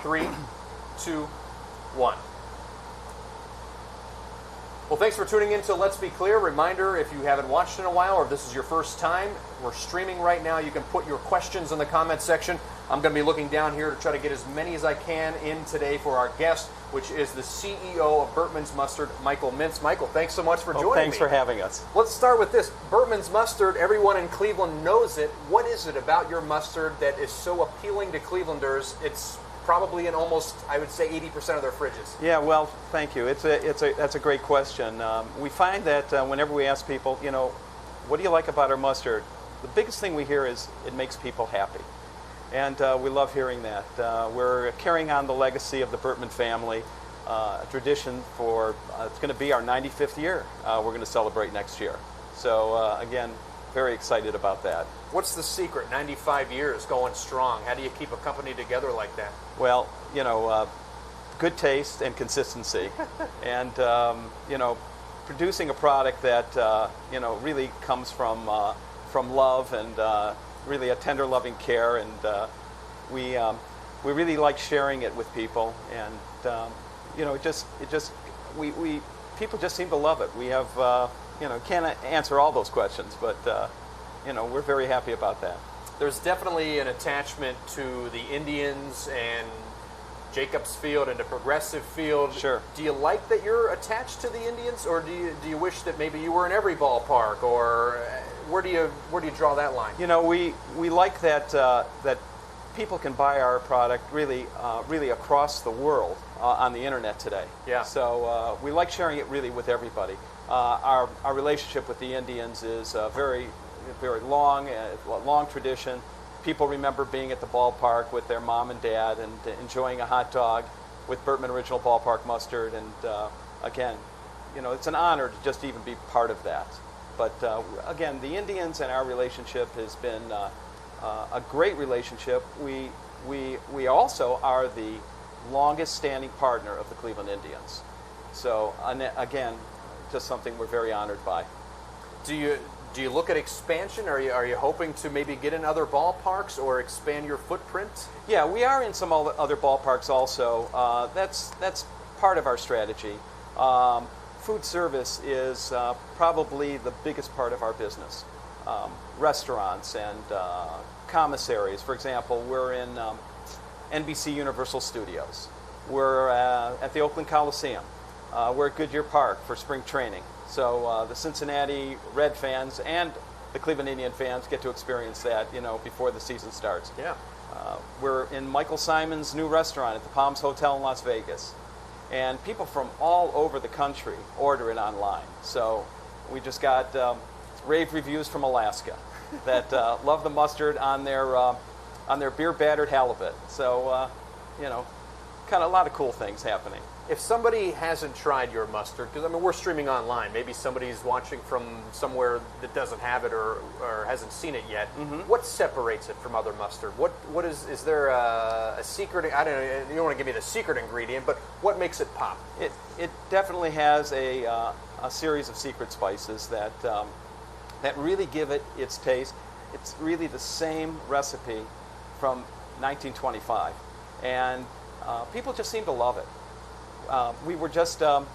3, 2, 1. Well, thanks for tuning in to Let's Be Clear. Reminder, if you haven't watched in a while or if this is your first time, we're streaming right now. You can put your questions in the comment section. I'm going to be looking down here to try to get as many as I can in today for our guest, which is the CEO of Bertman's Mustard, Michael Mintz. Michael, thanks so much for joining me. Thanks for having us. Let's start with this. Bertman's Mustard, everyone in Cleveland knows it. What is it about your mustard that is so appealing to Clevelanders? It's probably in almost, I would say, 80% of their fridges. Yeah, well, thank you. That's a great question. We find that whenever we ask people, you know, what do you like about our mustard? The biggest thing we hear is it makes people happy. And we love hearing that. We're carrying on the legacy of the Bertman family, a tradition for, it's going to be our 95th year. We're going to celebrate next year. So, again, very excited about that. What's the secret? 95 years going strong. How do you keep a company together like that? Well, you know, good taste and consistency. And, you know, producing a product that, you know, really comes from love and really a tender, loving care. And we really like sharing it with people. And, you know, people just seem to love it. We have, you know, can't answer all those questions, but, you know, we're very happy about that. There's definitely an attachment to the Indians and Jacobs Field and the Progressive Field. Sure. Do you like that you're attached to the Indians, or do you wish that maybe you were in every ballpark, or where do you draw that line? You know, we like that that people can buy our product really across the world on the internet today. Yeah. So we like sharing it really with everybody. Our relationship with the Indians is very long tradition. People remember being at the ballpark with their mom and dad and enjoying a hot dog with Bertman Original Ballpark Mustard. And again, you know, it's an honor to just even be part of that. But again, the Indians and our relationship has been a great relationship. We also are the longest standing partner of the Cleveland Indians. So again, just something we're very honored by. Do you look at expansion? Are you hoping to maybe get in other ballparks or expand your footprint? Yeah, we are in some other ballparks also. That's part of our strategy. Food service is probably the biggest part of our business. Restaurants and commissaries. For example, we're in NBC Universal Studios. We're at the Oakland Coliseum. We're at Goodyear Park for spring training. So the Cincinnati Red fans and the Cleveland Indian fans get to experience that, you know, before the season starts. Yeah. We're in Michael Simon's new restaurant at the Palms Hotel in Las Vegas. And people from all over the country order it online. So we just got rave reviews from Alaska that love the mustard on their beer-battered halibut. So, you know, kind of a lot of cool things happening. If somebody hasn't tried your mustard, because I mean we're streaming online, maybe somebody's watching from somewhere that doesn't have it or hasn't seen it yet. Mm-hmm. What separates it from other mustard? What is there a secret? I don't know. You don't want to give me the secret ingredient, but what makes it pop? It definitely has a series of secret spices that really give it its taste. It's really the same recipe from 1925, and people just seem to love it. We were just at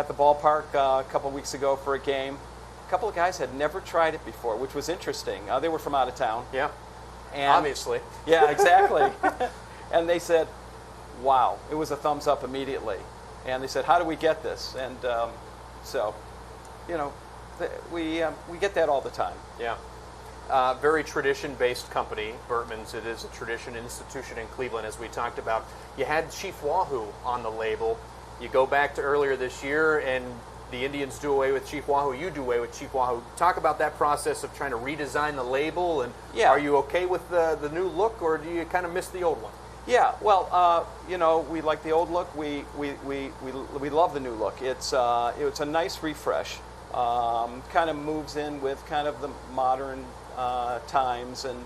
the ballpark a couple weeks ago for a game. A couple of guys had never tried it before, which was interesting. They were from out of town. Yeah, and obviously. Yeah, exactly. And they said, wow, it was a thumbs up immediately. And they said, how do we get this? And so, you know, we get that all the time. Yeah. Very tradition-based company, Bertman's. It is a tradition institution in Cleveland, as we talked about. You had Chief Wahoo on the label. You go back to earlier this year, and the Indians do away with Chief Wahoo. You do away with Chief Wahoo. Talk about that process of trying to redesign the label, and yeah. Are you okay with the new look, or do you kind of miss the old one? Yeah, well, you know, we like the old look. We love the new look. It's a nice refresh. Kind of moves in with kind of the modern times, and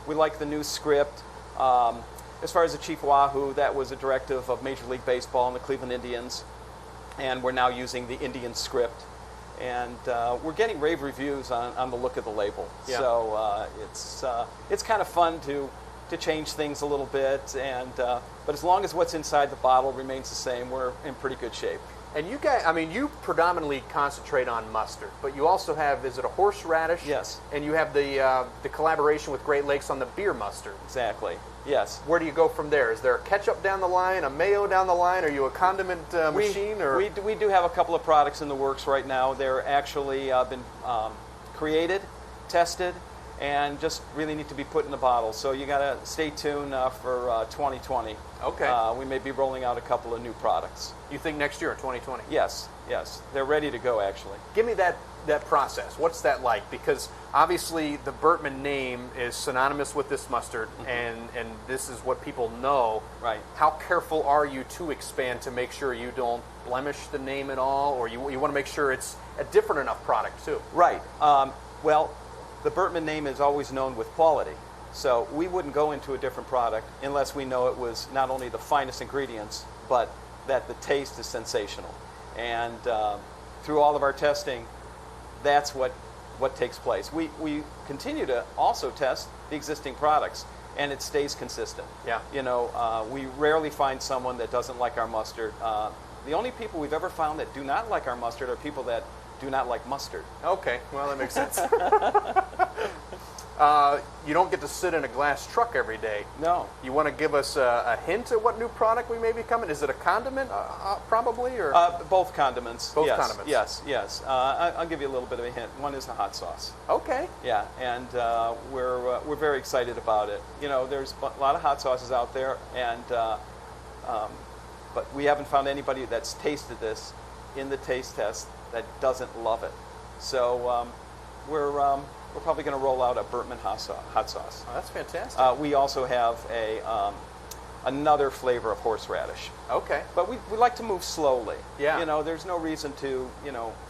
we like the new script. As far as the Chief Wahoo, that was a directive of Major League Baseball and the Cleveland Indians, and we're now using the Indian script, and we're getting rave reviews on the look of the label. Yeah. So it's kind of fun to to change things a little bit, and but as long as what's inside the bottle remains the same, we're in pretty good shape. And you guys, I mean, you predominantly concentrate on mustard, but you also have, is it a horseradish? Yes. And you have the collaboration with Great Lakes on the beer mustard. Exactly. Yes. Where do you go from there? Is there a ketchup down the line, a mayo down the line? Are you a condiment machine? Or? We do have a couple of products in the works right now. They're actually been created, tested, and just really need to be put in the bottle. So you got to stay tuned for 2020. Okay. We may be rolling out a couple of new products. You think next year in 2020? Yes. They're ready to go, actually. Give me that process. What's that like? Because obviously the Bertman name is synonymous with this mustard, and this is what people know. Right. How careful are you to expand to make sure you don't blemish the name at all, or you want to make sure it's a different enough product too? Right. Well, the Bertman name is always known with quality. So we wouldn't go into a different product unless we know it was not only the finest ingredients, but that the taste is sensational. And through all of our testing, that's what takes place. We continue to also test the existing products, and it stays consistent. Yeah. You know, we rarely find someone that doesn't like our mustard. The only people we've ever found that do not like our mustard are people that do not like mustard. Okay, well, that makes sense. You don't get to sit in a glass truck every day. No. You want to give us a hint at what new product we may be coming? Is it a condiment, probably, or both condiments. both yes, condiments? Yes. I'll give you a little bit of a hint. One is a hot sauce. Okay. Yeah, and we're very excited about it. You know, there's a lot of hot sauces out there, and but we haven't found anybody that's tasted this in the taste test that doesn't love it. So we're probably going to roll out a Bertman hot sauce. Oh, that's fantastic. We also have another flavor of horseradish. Okay. But we like to move slowly. Yeah. You know, there's no reason to,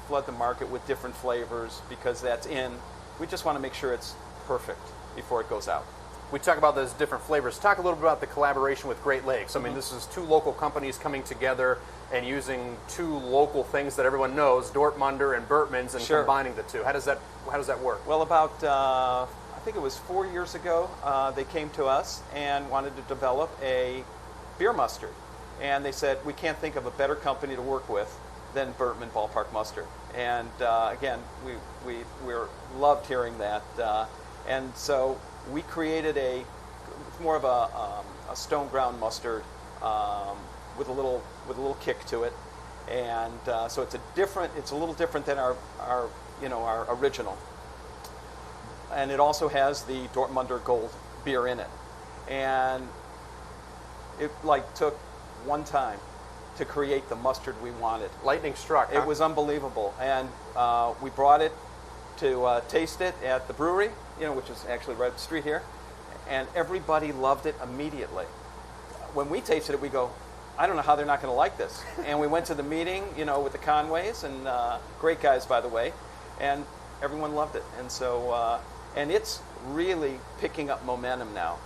flood the market with different flavors because that's in. We just want to make sure it's perfect before it goes out. We talk about those different flavors. Talk a little bit about the collaboration with Great Lakes. I mean, this is two local companies coming together and using two local things that everyone knows, Dortmunder and Bertman's, and Sure. combining the two. How does that work? Well, about I think it was 4 years ago, they came to us and wanted to develop a beer mustard, and they said we can't think of a better company to work with than Bertman Ballpark Mustard. And again, we loved hearing that, and so we created more of a stone ground mustard with a little kick to it, and so it's a little different than our original. And it also has the Dortmunder Gold beer in it, and it took one time to create the mustard we wanted. Lightning struck. It was unbelievable, and we brought it to taste it at the brewery, which is actually right up the street here, and everybody loved it immediately. When we tasted it, we go, I don't know how they're not going to like this. And we went to the meeting, with the Conways, and great guys, by the way, and everyone loved it. And so, and it's really picking up momentum now.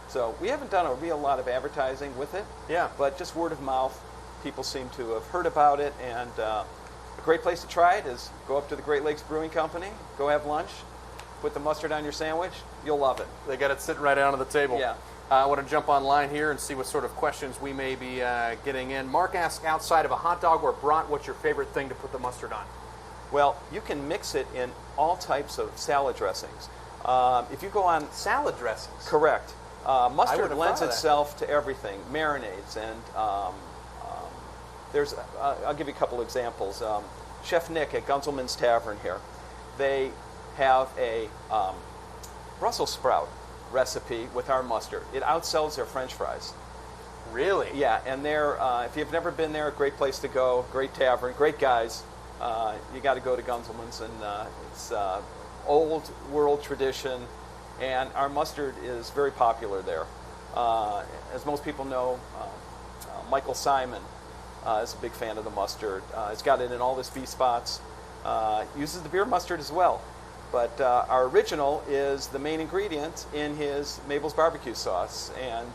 So we haven't done a real lot of advertising with it. Yeah. But just word of mouth, people seem to have heard about it, and a great place to try it is go up to the Great Lakes Brewing Company, go have lunch, put the mustard on your sandwich, you'll love it. They got it sitting right out on the table. Yeah. I want to jump online here and see what sort of questions we may be getting in. Mark asks, outside of a hot dog or brat, what's your favorite thing to put the mustard on? Well, you can mix it in all types of salad dressings. If you go on... Salad dressings? Correct. Mustard would've lends thought of that. itself to everything, marinades, and there's. I'll give you a couple examples. Chef Nick at Gunzelman's Tavern here, they have a Brussels sprout recipe with our mustard. It outsells their French fries. Really? Yeah, and they're, if you've never been there, a great place to go, great tavern, great guys. You got to go to Gunzelman's, and it's old world tradition, and our mustard is very popular there. As most people know, Michael Simon is a big fan of the mustard. He's got it in all his feast spots. Uses the beer mustard as well. But our original is the main ingredient in his Mabel's barbecue sauce, and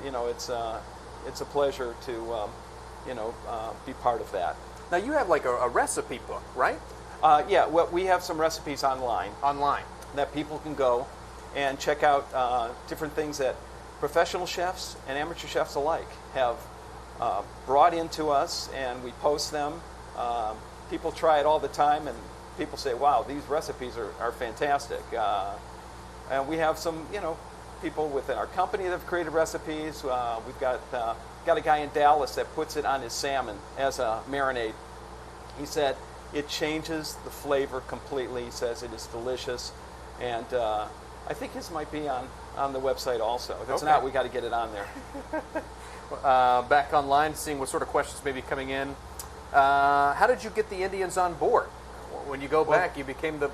it's a pleasure to be part of that. Now you have like a recipe book, right? Yeah, well, we have some recipes online Online. that people can go and check out different things that professional chefs and amateur chefs alike have brought into us, and we post them. People try it all the time, and people say, wow, these recipes are fantastic. And we have some, people within our company that have created recipes. We've got a guy in Dallas that puts it on his salmon as a marinade. He said it changes the flavor completely. He says it is delicious. And I think his might be on the website also. If it's not, we got to get it on there. Back online, seeing what sort of questions may be coming in. How did you get the Indians on board? When you go back, you became the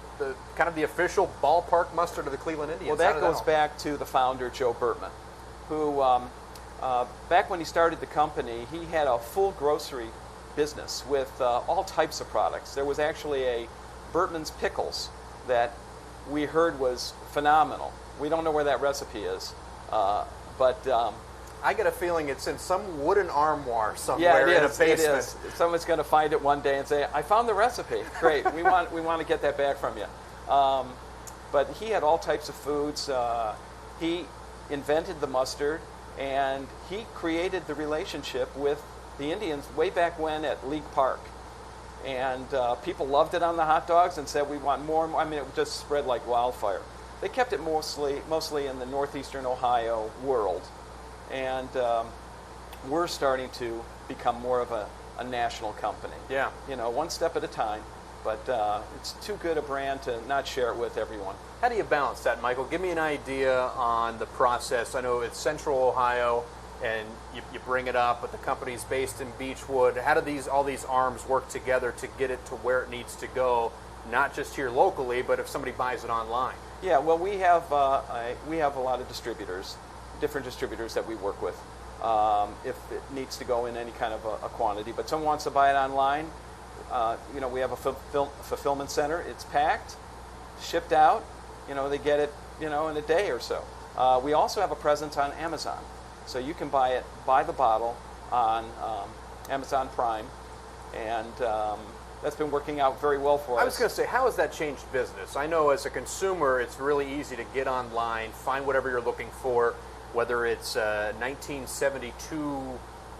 kind of the official ballpark mustard of the Cleveland Indians. Well, that goes back to the founder, Joe Bertman, who back when he started the company, he had a full grocery business with all types of products. There was actually a Bertman's Pickles that we heard was phenomenal. We don't know where that recipe is, but I get a feeling it's in some wooden armoire somewhere in a basement. It is. Someone's going to find it one day and say, "I found the recipe. Great. we want to get that back from you." But he had all types of foods. He invented the mustard, and he created the relationship with the Indians way back when at League Park. And people loved it on the hot dogs and said, "We want more and more." I mean, it just spread like wildfire. They kept it mostly in the northeastern Ohio world. And we're starting to become more of a national company. Yeah. One step at a time. But it's too good a brand to not share it with everyone. How do you balance that, Michael? Give me an idea on the process. I know it's Central Ohio, and you bring it up, but the company's based in Beechwood. How do all these arms work together to get it to where it needs to go, not just here locally, but if somebody buys it online? Yeah. Well, we have a lot of distributors. Different distributors that we work with if it needs to go in any kind of a quantity. But someone wants to buy it online, we have a fulfillment center. It's packed, shipped out. They get it, in a day or so. We also have a presence on Amazon. So you can buy it by the bottle on Amazon Prime. And that's been working out very well for us. I was going to say, how has that changed business? I know as a consumer, it's really easy to get online, find whatever you're looking for, whether it's a 1972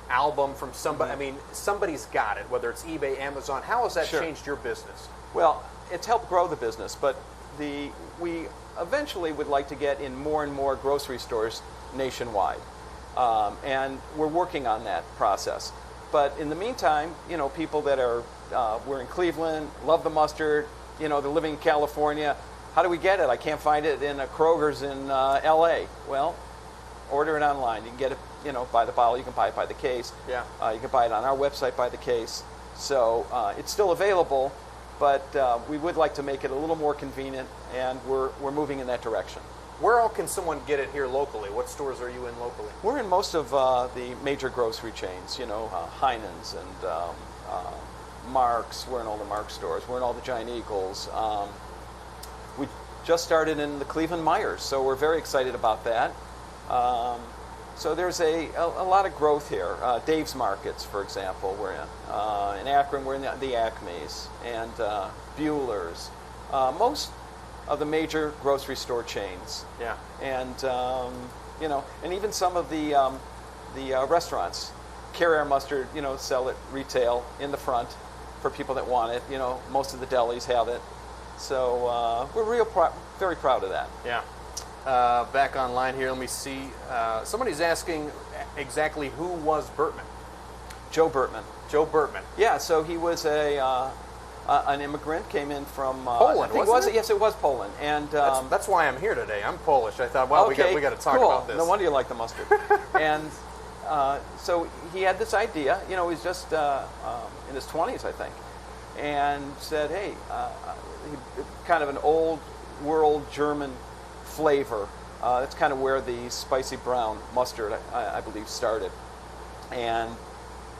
album from somebody. Mm-hmm. I mean, somebody's got it, whether it's eBay, Amazon. How has that changed your business? Well, it's helped grow the business, but we eventually would like to get in more and more grocery stores nationwide. And we're working on that process. But in the meantime, people that we're in Cleveland, love the mustard, they're living in California. How do we get it? I can't find it in a Kroger's in L.A. Well, order it online. You can get it, by the bottle. You can buy it by the case. Yeah. You can buy it on our website by the case. So it's still available, but we would like to make it a little more convenient, and we're moving in that direction. Where all can someone get it here locally? What stores are you in locally? We're in most of the major grocery chains. Heinen's and Mark's. We're in all the Mark's stores. We're in all the Giant Eagles. We just started in the Cleveland Myers, so we're very excited about that. So there's a lot of growth here. Dave's Markets, for example, we're in. In Akron, we're in the Acme's and Bueller's. Most of the major grocery store chains. Yeah. And and even some of the restaurants carry our mustard. Sell it retail in the front for people that want it. Most of the delis have it. So we're very proud of that. Yeah. Back online here, let me see. Somebody's asking exactly who was Bertman. Joe Bertman. Joe Bertman. Yeah, so he was an immigrant, came in from Poland, wasn't it? Yes, it was Poland, and that's why I'm here today. I'm Polish. I thought, well, okay, we got to talk cool. about this. No wonder you like the mustard. And so he had this idea. He's just in his 20s, I think, and said, "Hey, kind of an old world German flavor. That's kind of where the spicy brown mustard, I believe, started." And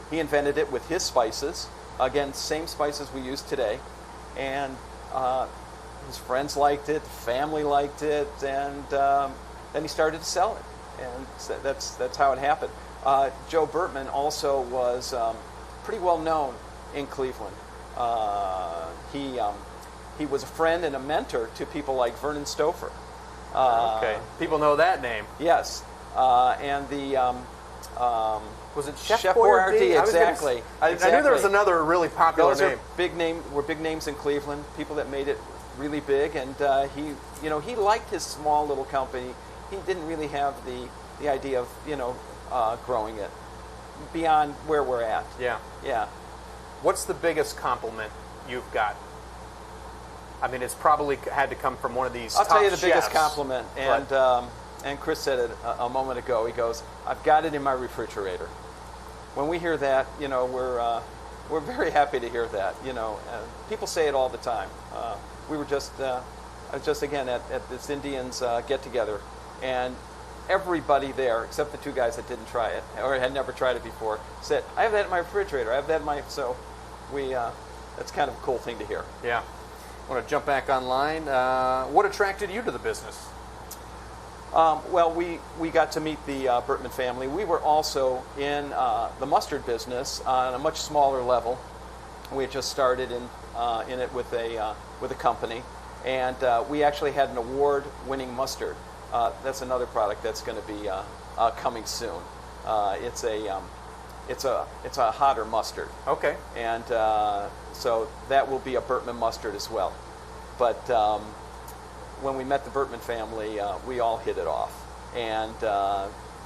he invented it with his spices. Again, same spices we use today. And his friends liked it, family liked it, and then he started to sell it. And so that's how it happened. Joe Bertman also was pretty well known in Cleveland. He was a friend and a mentor to people like Vernon Stouffer. Okay, people know that name. Yes, and the Was it Chef Boyardee? I was gonna Exactly. I knew there was another really popular Those name. were big names in Cleveland. People that made it really big, and he liked his small little company. He didn't really have the idea of growing it beyond where we're at. Yeah. Yeah. What's the biggest compliment you've got? I mean, it's probably had to come from one of these. I'll top tell you the biggest chefs, compliment, and Chris said it a moment ago. He goes, "I've got it in my refrigerator." When we hear that, we're very happy to hear that. People say it all the time. We were just again at this Indians get together, and everybody there, except the two guys that didn't try it or had never tried it before, said, "I have that in my refrigerator. I have that in my." So that's kind of a cool thing to hear. Yeah. I want to jump back online. What attracted you to the business? Well, we got to meet the Bertman family. We were also in the mustard business on a much smaller level. We had just started in it with a company, and we actually had an award-winning mustard. That's another product that's going to be coming soon. It's a hotter mustard. Okay. And so that will be a Bertman mustard as well. But when we met the Bertman family, we all hit it off. And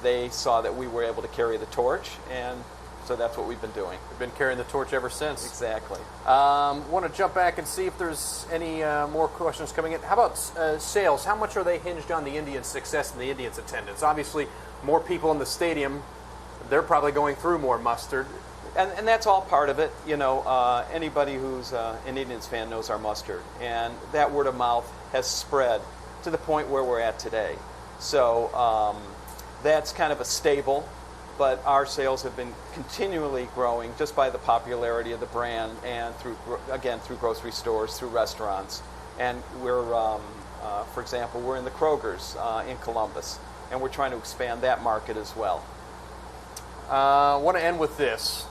they saw that we were able to carry the torch, and so that's what we've been doing. We've been carrying the torch ever since. Exactly. Want to jump back and see if there's any more questions coming in. How about sales? How much are they hinged on the Indians' success and the Indians' attendance? Obviously, more people in the stadium, they're probably going through more mustard. And that's all part of it. Anybody who's an Indians fan knows our mustard. And that word of mouth has spread to the point where we're at today. So that's kind of a stable, but our sales have been continually growing just by the popularity of the brand and through grocery stores, through restaurants. And we're, for example, we're in the Kroger's in Columbus, and we're trying to expand that market as well. I want to end with this.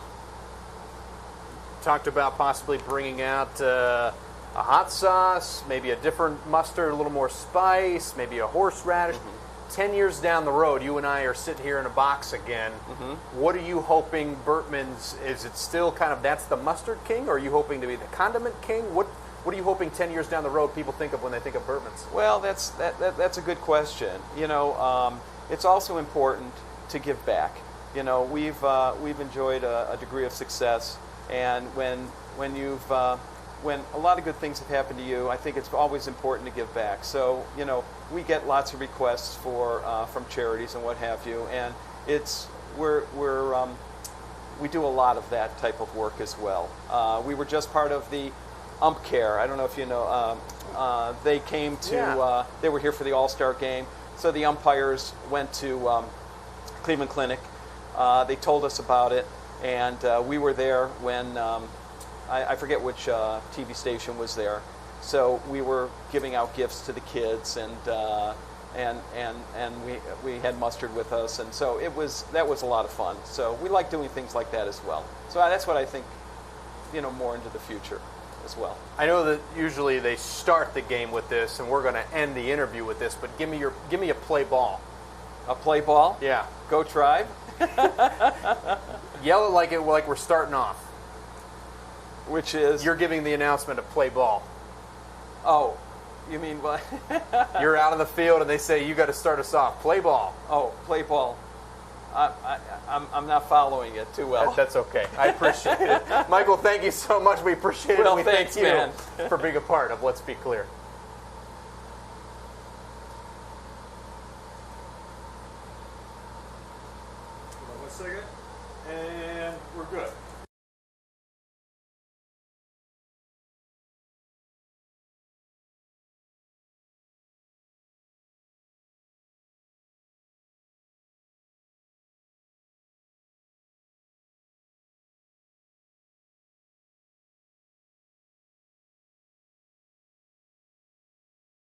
Talked about possibly bringing out a hot sauce, maybe a different mustard, a little more spice, maybe a horseradish. Mm-hmm. 10 years down the road, you and I are sitting here in a box again. Mm-hmm. What are you hoping Bertman's, is it still kind of, that's the mustard king, or are you hoping to be the condiment king? What are you hoping 10 years down the road people think of when they think of Bertman's? Well, that's a good question. It's also important to give back. We've enjoyed a degree of success, and when a lot of good things have happened to you, I think it's always important to give back. So, we get lots of requests from charities and what have you, and we do a lot of that type of work as well. We were just part of the Ump Care. I don't know if you know. They came to. They were here for the All-Star game, so the umpires went to Cleveland Clinic. They told us about it, and we were there when I forget which TV station was there. So we were giving out gifts to the kids, and we had mustard with us, and so that was a lot of fun. So we like doing things like that as well. So that's what I think, more into the future as well. I know that usually they start the game with this, and we're going to end the interview with this. But give me a play ball. A play ball? Yeah. Go Tribe. Yell it like we're starting off. Which is? You're giving the announcement of play ball. Oh, you mean what? You're out of the field and they say, you got to start us off. Play ball. Oh, play ball. I'm not following it too well. That's okay. I appreciate it. Michael, thank you so much. We appreciate it. Well, We thanks, thank you man. for being a part of Let's Be Clear. Hold on 1 second. And